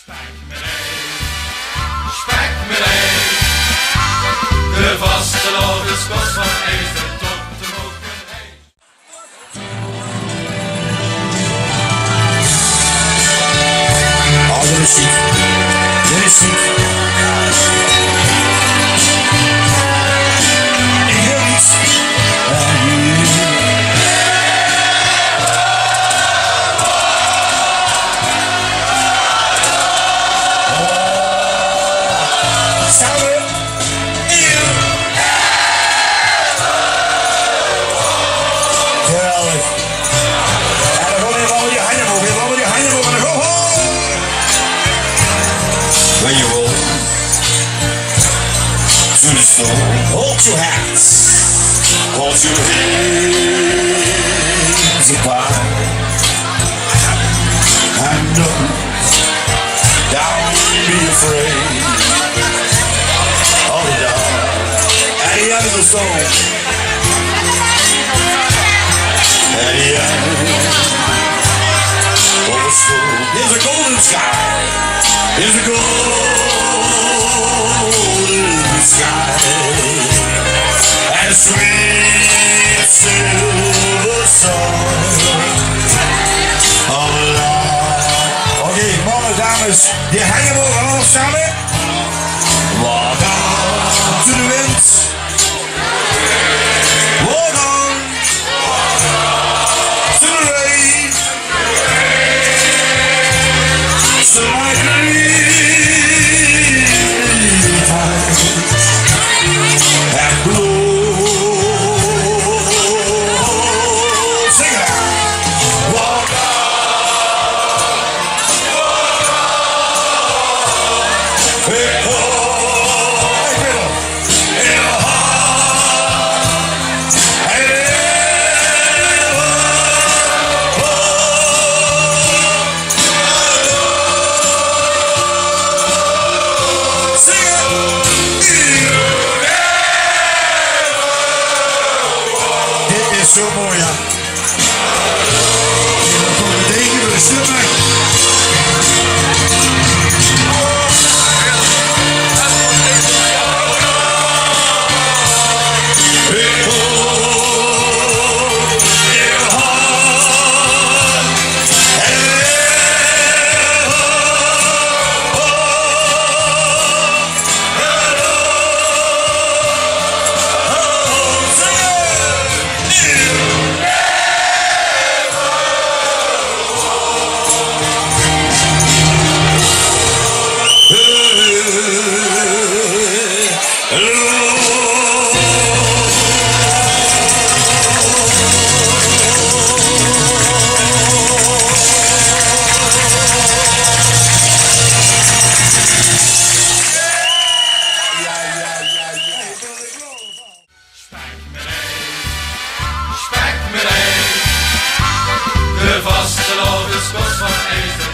Spek med dig, det vastelavets gods van eisen tot de mogen eis. Oh, de muziek. De muziek. Ik wil iets aan u. Samen. Geweldig. En dan gewoon even die handen omhoog. Even allemaal die handen omhoog. En dan go. When you roll to the stone, hold your hands, hold your hands apart, and don't be afraid. Hold it down. At the end of the song, at the end of the song, there's a golden sky. There's a golden sky and a sweet silver song of love. Oké, mannen, dames, die hangen we allemaal samen. Walk on to the wind. Walk on to the rain. So my dream and blue. Sing it out. Walk on. Hey, oh, in a heart. Hey, sing it. Dit is zo mooi, ja. Dat komt meteen door de stemmen. Spek med dig, det vastelavets gods van eisen.